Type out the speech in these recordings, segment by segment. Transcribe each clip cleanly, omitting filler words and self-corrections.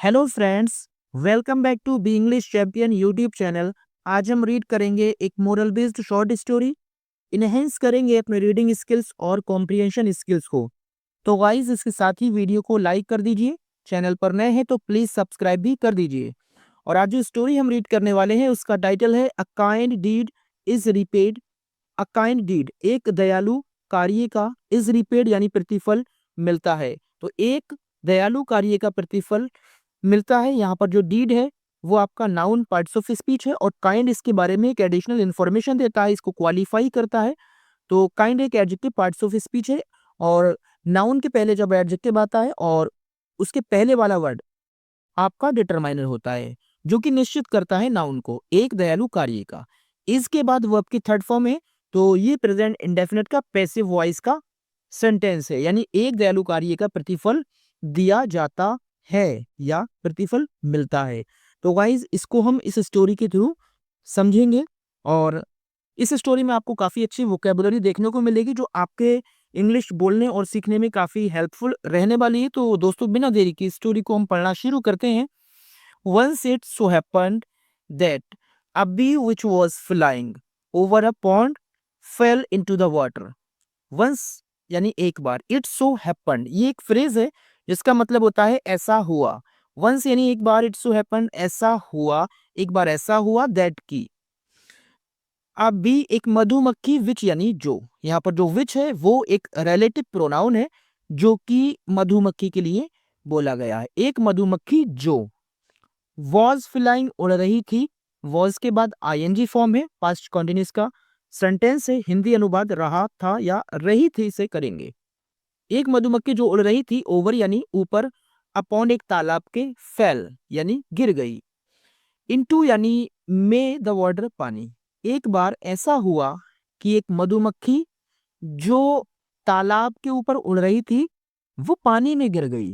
Hello friends, welcome back to B English Champion YouTube channel. आज हम read करेंगे एक moral based short story. Enhance करेंगे अपने रीडिंग स्किल्स और कॉम्प्रिहेंशन स्किल्स को। तो गाइस, इसके साथ ही वीडियो को लाइक कर दीजिए। चैनल पर नए हैं तो प्लीज सब्सक्राइब भी कर दीजिए। और आज जो स्टोरी हम रीड करने वाले हैं उसका टाइटल है a kind deed is repaid. A kind deed, एक दयालु कार्य का, इज रिपेड यानी प्रतिफल मिलता है। तो एक दयालु कार्य का प्रतिफल मिलता है। यहाँ पर जो डीड है वो आपका नाउन पार्ट्स ऑफ स्पीच है और काइंड इसके बारे में एक एडिशनल इन्फॉर्मेशन देता है, इसको क्वालिफाई करता है। तो काइंड एक एडजेक्टिव पार्ट्स ऑफ स्पीच है और नाउन के पहले जब एडजेक्टिव आता है और उसके पहले वाला वर्ड आपका डिटरमाइनर होता है जो कि निश्चित करता है नाउन को, एक दयालु कार्य का। इसके बाद वर्ब की थर्ड फॉर्म है, तो ये प्रेजेंट इंडेफिनिट का पैसिव वॉइस का सेंटेंस है, यानी एक दयालु कार्य का प्रतिफल दिया जाता है या प्रतिफल मिलता है। तो गाइज, इसको हम इस स्टोरी के थ्रू समझेंगे और इस स्टोरी में आपको काफी अच्छी वोकेबुलरी देखने को मिलेगी जो आपके इंग्लिश बोलने और सीखने में काफी हेल्पफुल रहने वाली है। तो दोस्तों, बिना देरी की स्टोरी को हम पढ़ना शुरू करते हैं। Once it so happened that a bee which was flying over a pond fell into the water. Once यानी एक बार, it so happened ये एक फ्रेज है जिसका मतलब होता है ऐसा हुआ। Once यानी एक बार, it so happened ऐसा हुआ, एक बार ऐसा हुआ, that की। अब बी एक मधुमक्खी, विच यानी जो। यहाँ पर जो विच है वो एक रिलेटिव प्रोनाउन है जो कि मधुमक्खी के लिए बोला गया है। एक मधुमक्खी जो वॉज फ्लाइंग उड़ रही थी। वॉज के बाद आईएनजी फॉर्म है, पास्ट कॉन्टिन्यूस का सेंटेंस है, हिंदी अनुवाद रहा था या रही थी से करेंगे। एक मधुमक्खी जो उड़ रही थी, ओवर यानी ऊपर, अपॉन एक तालाब के, फेल यानी गिर गई, इनटू यानी में द वाटर पानी। एक बार ऐसा हुआ कि एक मधुमक्खी जो तालाब के ऊपर उड़ रही थी वो पानी में गिर गई।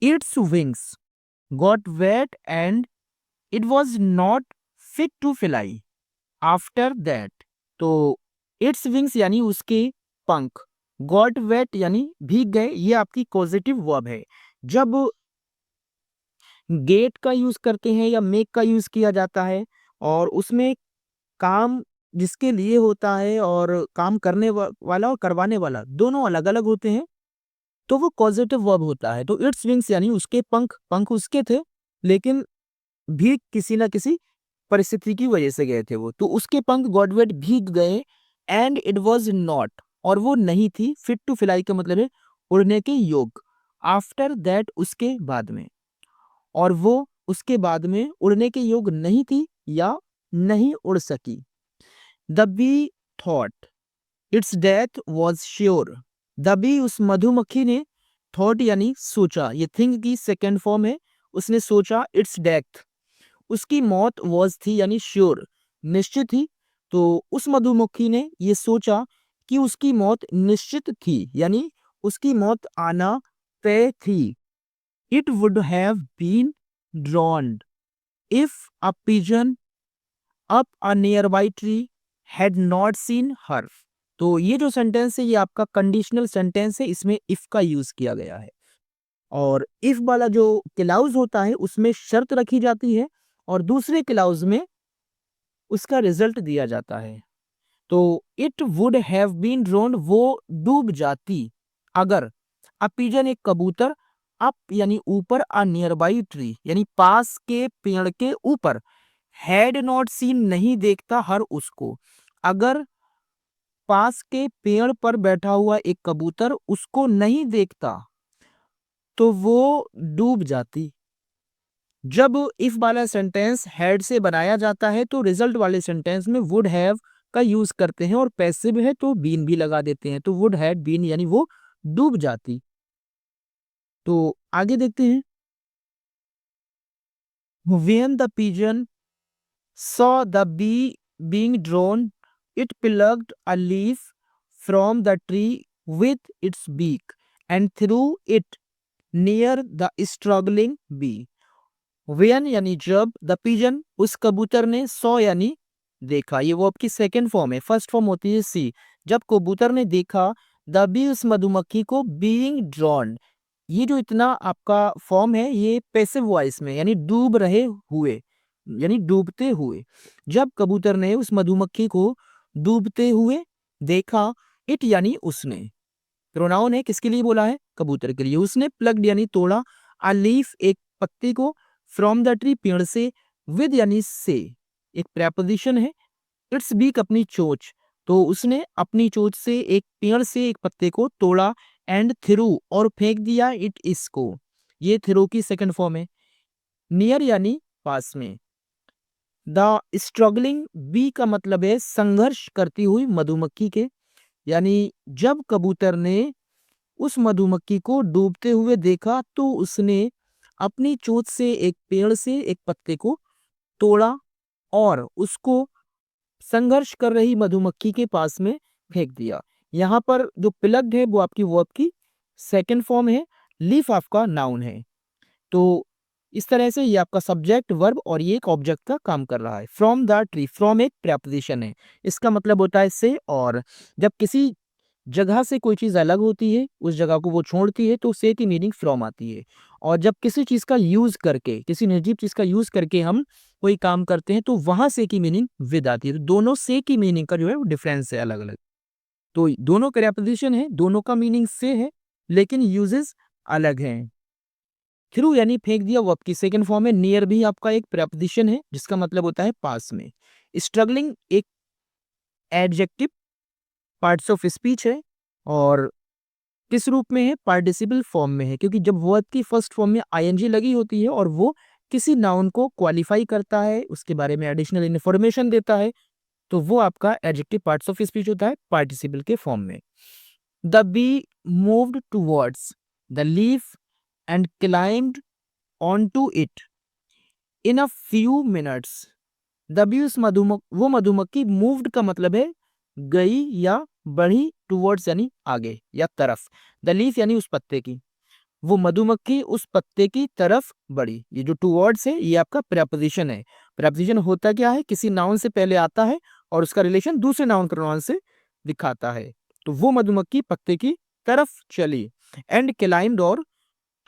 Its wings got wet and it was not fit to fly after that. तो इट्स विंग्स यानी उसके पंख, गॉट वेट यानी भीग गए, ये आपकी पॉजिटिव वर्ब है। जब गेट का यूज करते हैं या मेक का यूज किया जाता है और उसमें काम जिसके लिए होता है और काम करने वाला और करवाने वाला दोनों अलग अलग होते हैं, तो वो पॉजिटिव वर्ब होता है। तो इट्स विंग्स यानी उसके पंख, पंख उसके थे लेकिन भीग किसी ना किसी परिस्थिति की वजह से गए थे वो, तो उसके पंख गॉट वेट भीग गए। एंड इट वॉज नॉट, और वो नहीं थी, फिट टू फ्लाई का मतलब है उड़ने के योग। आफ्टर दैट उसके बाद में, और वो उसके बाद में उड़ने के योग नहीं थी या नहीं उड़ सकी। The bee thought its death was sure. The bee उस मधुमक्खी ने, थॉट यानी सोचा, ये थिंक की सेकेंड फॉर्म है, उसने सोचा, इट्स डेथ उसकी मौत, वॉज थी यानी श्योर निश्चित थी। तो उस मधुमक्खी ने ये सोचा कि उसकी मौत निश्चित थी यानी उसकी मौत आना तय थी। It would have been drowned if a pigeon up a nearby tree had not seen her. तो ये जो सेंटेंस है ये आपका कंडीशनल सेंटेंस है, इसमें इफ का यूज किया गया है। और इफ वाला जो क्लाउज होता है उसमें शर्त रखी जाती है और दूसरे क्लाउज में उसका रिजल्ट दिया जाता है। तो इट वुड हैव बीन ड्रोन्ड, वो डूब जाती अगर, अ पिजन एक कबूतर, अप यानी ऊपर, अ नियर बाई ट्री यानी पास के पेड़ के ऊपर, हैड नॉट सीन नहीं देखता हर उसको। अगर पास के पेड़ पर बैठा हुआ एक कबूतर उसको नहीं देखता तो वो डूब जाती। जब इफ वाला सेंटेंस हैड से बनाया जाता है तो रिजल्ट वाले सेंटेंस में वुड हैव का यूज करते हैं और पैसिव है तो बीन भी लगा देते हैं, तो वुड हैड बीन यानी वो डूब जाती। तो आगे देखते हैं। When the pigeon saw the bee being drawn, it plucked a leaf from the tree with its beak and threw it near the struggling bee. When यानी जब, द पिजन उस कबूतर ने, सॉ यानी देखा, ये वो आपकी सेकेंड फॉर्म है, फर्स्ट फॉर्म होती है सी। जब कबूतर ने देखा, द बी उस मधुमक्खी को, बीइंग ड्रॉन ये जो इतना आपका फॉर्म है ये पैसिव वॉइस में यानी डूब रहे हुए यानी डूबते हुए। जब कबूतर ने उस मधुमक्खी को डूबते हुए देखा, इट यानी उसने, प्रोनाउन है, किसके लिए बोला है? कबूतर के लिए। उसने प्लग्ड यानी तोड़ा, अ लीफ एक पत्ती को, फ्रॉम द ट्री पेड़ से, विद यानी से एक प्रेपोजिशन है, इट्स बीक अपनी चोंच, तो उसने अपनी चोंच से एक पेड़ से एक पत्ते को तोड़ा, एंड थ्रू और फेंक दिया, इट इसको, ये थ्रू की सेकंड फॉर्म है। नियर यानी पास में। द स्ट्रगलिंग बी का मतलब है संघर्ष करती हुई मधुमक्खी के, यानी जब कबूतर ने उस मधुमक्खी को डूबते हुए देखा तो उसने अपनी चोंच से एक पेड़ से एक पत्ते को तोड़ा और उसको संघर्ष कर रही मधुमक्खी के पास में फेंक दिया। यहाँ पर जो प्लग्ड है वो आपकी वर्ब की सेकंड फॉर्म है, लीफ आपका नाउन है। तो इस तरह से ये आपका सब्जेक्ट वर्ब और ये एक ऑब्जेक्ट का काम कर रहा है। फ्रॉम द ट्री, फ्रॉम एक प्रेपोजिशन है, इसका मतलब होता है से, और जब किसी जगह से कोई चीज़ अलग होती है, उस जगह को वो छोड़ती है, तो से की मीनिंग फ्रॉम आती है। और जब किसी चीज़ का यूज़ करके, किसी निर्जीव चीज़ का यूज़ करके हम कोई काम करते हैं, तो वहाँ से की मीनिंग विद आती है। तो दोनों से की मीनिंग का जो है वो डिफरेंस है अलग-अलग। तो दोनों प्रेपोजिशन है, दोनों का मीनिंग से है, लेकिन यूजेस अलग हैं। थ्रू यानी फेंक दिया, वो आपकी सेकंड फॉर्म है। नियर भी आपका एक प्रेपोजिशन है जिसका मतलब होता है पास में। स्ट्रगलिंग एक एडजेक्टिव पार्ट्स ऑफ स्पीच है और किस रूप में है? पार्टिसिपल फॉर्म में है, क्योंकि जब वर्ब की फर्स्ट फॉर्म में आईएनजी लगी होती है और वो किसी नाउन को क्वालिफाई करता है, उसके बारे में एडिशनल इन्फॉर्मेशन देता है, तो वो आपका एडजेक्टिव पार्ट्स ऑफ स्पीच होता है पार्टिसिपल के फॉर्म में। The bee moved towards the leaf and climbed on to it in a few minutes. The bee उस वो मधुमक्खी, मूव्ड का मतलब है गई या बढ़ी, टूवर्ड्स यानी आगे या तरफ, द लीफ यानी उस पत्ते की, वो मधुमक्खी उस पत्ते की तरफ बढ़ी। ये जो टूवर्ड्स है ये आपका प्रेपोजिशन है। प्रेपोजिशन होता क्या है? किसी नाउन से पहले आता है और उसका रिलेशन दूसरे नाउन प्रोनाउन से दिखाता है। तो वो मधुमक्खी पत्ते की तरफ चली, एंड क्लाइम्ड और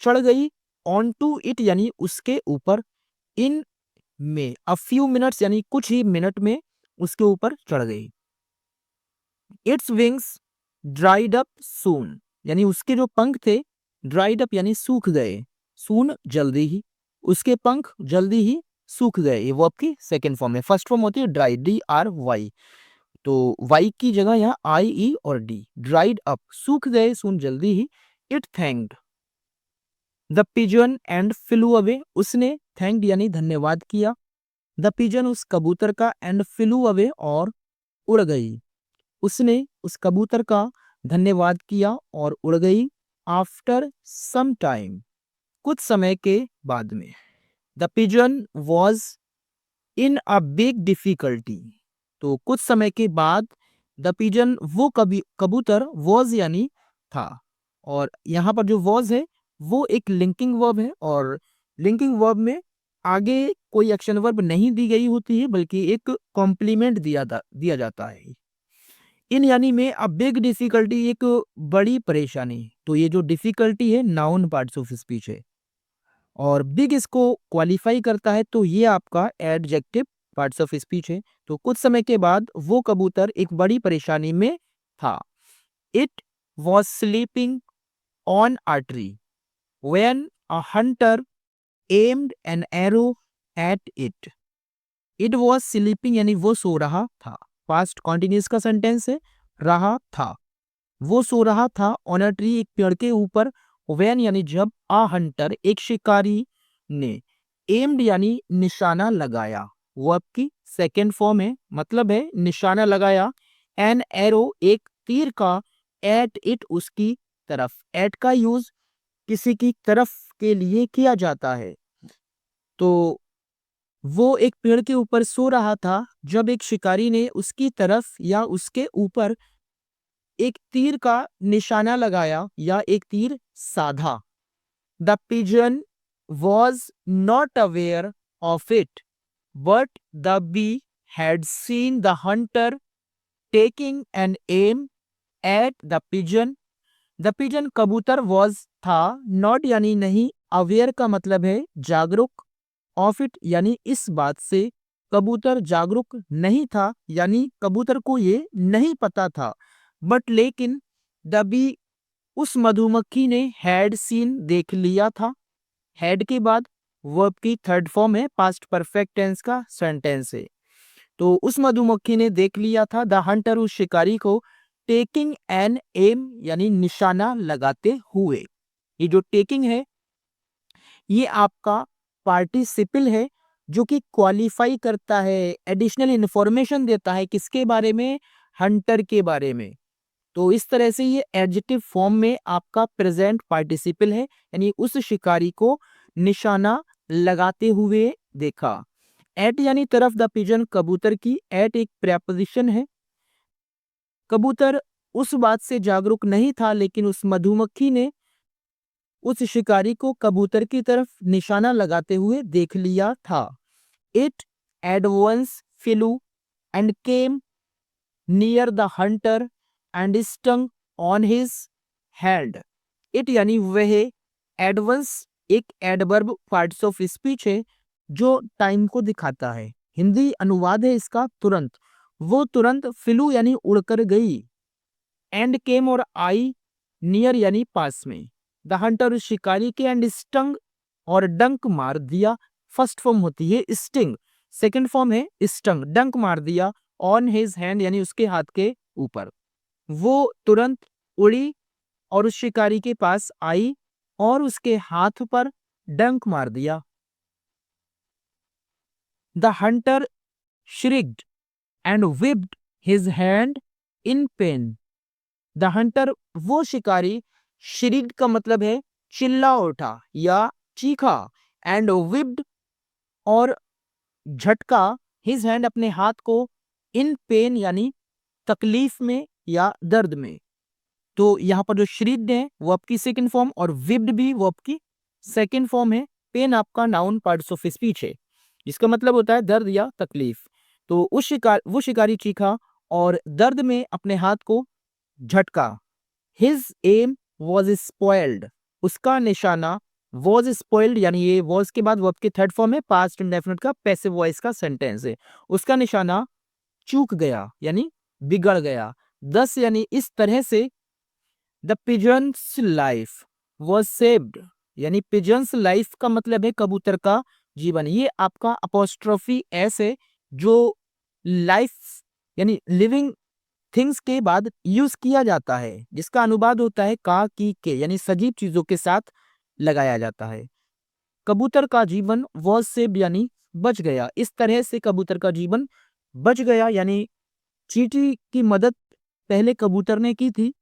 चढ़ गई, ऑन टू इट यानी उसके ऊपर, इन में अ फ्यू मिनट्स यानी कुछ ही मिनट में उसके ऊपर चढ़ गई। इट्स विंग्स ड्राइड अप सून, यानी उसके जो पंख थे ड्राइड अप यानी सूख गए, सून जल्दी ही, उसके पंख जल्दी ही सूख गए। ये वो आपकी सेकेंड फॉर्म है। फर्स्ट फॉर्म होती है ड्राई, डी आर वाई, तो वाई की जगह यहाँ आई ई और डी। ड्राइड अप सूख गए, सून जल्दी ही। It thanked the pigeon and flew away, उसने थैंक्ड यानी धन्यवाद किया, द पिजन उस कबूतर का, एंड फ्लू अवे और उड़ गई, उसने उस कबूतर का धन्यवाद किया और उड़ गई। आफ्टर सम टाइम, कुछ समय के बाद में, the pigeon was in a big difficulty, तो कुछ समय के बाद द पिजन वो कबूतर, वॉज यानी था, और यहाँ पर जो वॉज है वो एक लिंकिंग वर्ब है, और लिंकिंग वर्ब में आगे कोई एक्शन वर्ब नहीं दी गई होती है बल्कि एक कॉम्प्लीमेंट दिया जाता है। इन यानी में अ बिग डिफिकल्टी एक बड़ी परेशानी, तो ये जो डिफिकल्टी है नाउन पार्ट्स ऑफ स्पीच है, और बिग इसको क्वालिफाई करता है, तो ये आपका एडजेक्टिव पार्ट्स ऑफ स्पीच है। तो कुछ समय के बाद वो कबूतर एक बड़ी परेशानी में था। It was sleeping on a tree when a Hunter aimed an arrow at it. It was sleeping यानी वो सो रहा था, पास्ट कॉन्टिन्यूस का सेंटेंस है, रहा था, वो सो रहा था, ऑन अ ट्री एक पेड़ के ऊपर, व्हेन यानी जब, आ हंटर एक शिकारी ने, एम्ड यानी निशाना लगाया, वो आपकी सेकेंड फॉर्म है, मतलब है निशाना लगाया, एन एरो एक तीर का, एट इट उसकी तरफ, एट का यूज किसी की तरफ के लिए किया जाता है। तो वो एक पेड़ के ऊपर सो रहा था जब एक शिकारी ने उसकी तरफ या उसके ऊपर एक तीर का निशाना लगाया या एक तीर साधा। The pigeon was not aware of it, but the bee had seen the hunter taking an aim at the pigeon. The pigeon कबूतर वॉज था, नॉट यानी नहीं, अवेयर का मतलब है जागरूक, ऑफ इट यानी इस बात से, कबूतर जागरूक नहीं था यानी कबूतर को ये नहीं पता था, बट लेकिन द बी उस मधुमक्खी ने हैड सीन देख लिया था। हैड के बाद वर्ब की थर्ड फॉर्म है, पास्ट परफेक्ट टेंस का सेंटेंस है। तो उस मधुमक्खी ने देख लिया था, द हंटर उस शिकारी को, टेकिंग एन एम यानी निशाना लगाते हुए। ये जो टेकिंग है ये आपका पार्टिसिपल है जो कि क्वालिफाई करता है, एडिशनल इंफॉर्मेशन देता है किसके बारे में, हंटर के बारे में। तो इस तरह से ये एडजेक्टिव फॉर्म में आपका प्रेजेंट पार्टिसिपल है, यानी उस शिकारी को निशाना लगाते हुए देखा। एट यानी तरफ, द पिजन कबूतर की, एट एक प्रेपोजिशन है। कबूतर उस बात से जागरूक नहीं था लेकिन उस मधुमक्खी ने उस शिकारी को कबूतर की तरफ निशाना लगाते हुए देख लिया था। It at once flew and came near the hunter and stung on his hand. It यानी वह, एडवांस एक एडवर्ब पार्ट्स ऑफ स्पीच है जो टाइम को दिखाता है। हिंदी अनुवाद है इसका तुरंत। वो तुरंत फ्लू यानी उड़कर गई, एंड केम और आई, नियर यानी पास में, द हंटर शिकारी के, एंड स्टंग और डंक मार दिया। फर्स्ट फॉर्म होती है स्टिंग, सेकंड फॉर्म है स्टंग, डंक मार दिया, ऑन हिज हैंड यानी उसके हाथ के ऊपर। वो तुरंत उड़ी और उस शिकारी के पास आई और उसके हाथ पर डंक मार दिया। The hunter shrieked and whipped his hand in pain। The hunter वो शिकारी, श्रिक्ड का मतलब है चिल्ला उठा या चीखा, एंड whipped और झटका, हिज हैंड अपने हाथ को, इन पेन यानी तकलीफ में या दर्द में। तो यहाँ पर जो श्रीड है वो आपकी सेकंड फॉर्म और विप्ड भी वो आपकी सेकंड फॉर्म है। पेन आपका नाउन पार्ट्स ऑफ स्पीच है जिसका मतलब होता है दर्द या तकलीफ। तो वो शिकारी चीखा और दर्द में अपने हाथ को झटका। हिज एम वॉज स्पॉइल्ड, उसका निशाना वॉज स्पॉइल्ड यानी ये वॉज के बाद वर्ब की थर्ड फॉर्म है, पास्ट इंडेफिनिट का पैसिव वॉइस का सेंटेंस है। उसका निशाना चूक गया यानी बिगड़ गया। 10 यानी इस तरह से, the pigeon's life was saved यानी पिजन्स लाइफ का मतलब है कबूतर का जीवन। ये आपका अपोस्ट्रोफी एस है जो लाइफ यानी लिविंग थिंग्स के बाद यूज किया जाता है, जिसका अनुवाद होता है का की के यानी सजीव चीजों के साथ लगाया जाता है। कबूतर का जीवन वॉज सेव्ड यानी बच गया। इस तरह से कबूतर का जीवन बच गया यानी चींटी की मदद पहले कबूतर ने की थी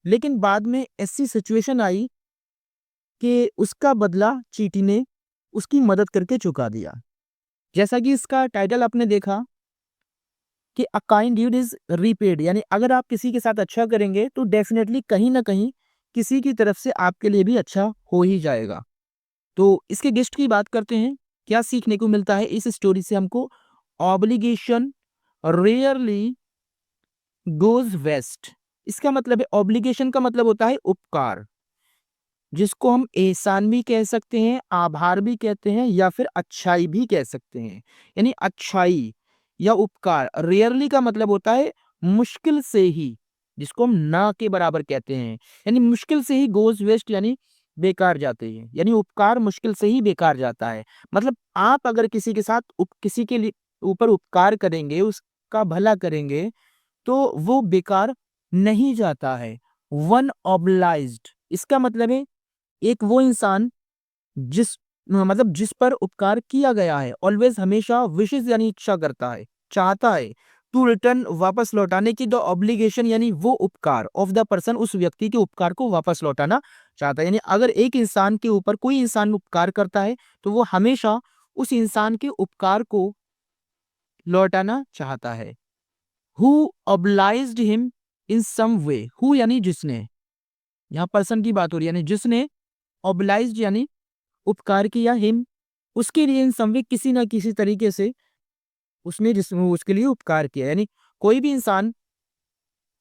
लेकिन बाद में ऐसी सिचुएशन आई कि उसका बदला चींटी ने उसकी मदद करके चुका दिया। जैसा कि इसका टाइटल आपने देखा कि a kind deed is repaid, यानी अगर आप किसी के साथ अच्छा करेंगे तो डेफिनेटली कहीं ना कहीं किसी की तरफ से आपके लिए भी अच्छा हो ही जाएगा। तो इसके गेस्ट की बात करते हैं, क्या सीखने को मिलता है इस स्टोरी से हमको। ऑब्लिगेशन रेयरली गोज वेस्ट, इसका मतलब है ऑब्लिगेशन का मतलब होता है उपकार, जिसको हम एहसान भी कह सकते हैं, आभार भी कहते हैं या फिर अच्छाई भी कह सकते हैं। यानी अच्छाई या उपकार। रेयरली का मतलब होता है मुश्किल से ही, जिसको हम ना के बराबर कहते हैं। यानी मुश्किल से ही गोज वेस्ट यानी बेकार जाते हैं, यानी उपकार मुश्किल से ही बेकार जाता है। मतलब आप अगर किसी के साथ किसी के लिए ऊपर उपकार करेंगे, उसका भला करेंगे तो वो बेकार नहीं जाता है। वन ऑब्लाइज्ड, इसका मतलब है एक वो इंसान जिस पर उपकार किया गया है, ऑलवेज हमेशा विशेष यानी इच्छा करता है, चाहता है, टू रिटर्न वापस लौटाने की, द ऑब्लिगेशन यानी वो उपकार, ऑफ द पर्सन उस व्यक्ति के उपकार को वापस लौटाना चाहता है। यानी अगर एक इंसान के ऊपर कोई इंसान उपकार करता है तो वो हमेशा उस इंसान के उपकार को लौटाना चाहता है। Who obliged him in some way, who यानी जिसने, यहाँ पर्सन की बात हो रही है, यानी जिसने, ऑब्लाइज्ड यानी उपकार किया, हिम उसके लिए, इन सम वे किसी ना किसी तरीके से उसने उसके लिए उपकार किया। यानी कोई भी इंसान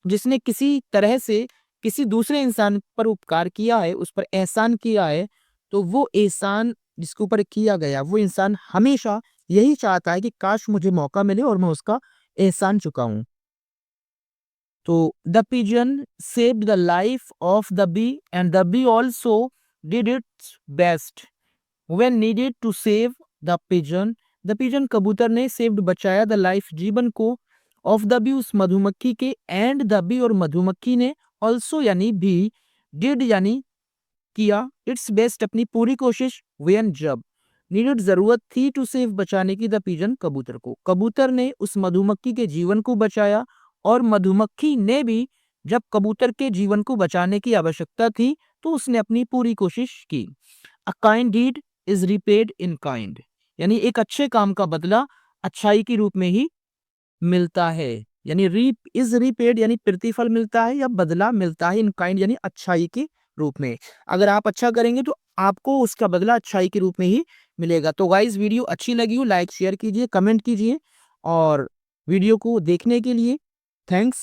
जिसने किसी तरह से किसी दूसरे इंसान पर उपकार किया है, उस पर एहसान किया है, तो वो एहसान जिसके ऊपर किया गया, वो इंसान हमेशा यही चाहता है कि काश मुझे मौका मिले और मैं उसका एहसान चुकाऊँ। तो the pigeon saved the life of the bee and the bee also did its best when needed to save the pigeon. The pigeon कबूतर ने saved बचाया the life जीवन को of the bee उस मधुमक्खी के and the bee और मधुमक्खी ने also यानी भी did यानी किया इट्स बेस्ट अपनी पूरी कोशिश when जब नीडेड जरूरत थी टू सेव बचाने की द पिजन कबूतर को कबूतर ने उस मधुमक्खी के जीवन को बचाया और मधुमक्खी ने भी जब कबूतर के जीवन को बचाने की आवश्यकता थी तो उसने अपनी पूरी कोशिश की। A kind deed is repaid in kind यानी एक अच्छे काम का बदला अच्छाई के रूप में ही मिलता है। यानी रीप इज रिपेड यानी प्रतिफल मिलता है या बदला मिलता है इन काइंड यानी अच्छाई के रूप में। अगर आप अच्छा करेंगे तो आपको उसका बदला अच्छाई के रूप में ही मिलेगा। तो गाइस वीडियो अच्छी लगी हो लाइक शेयर कीजिए कमेंट कीजिए और वीडियो को देखने के लिए थैंक्स।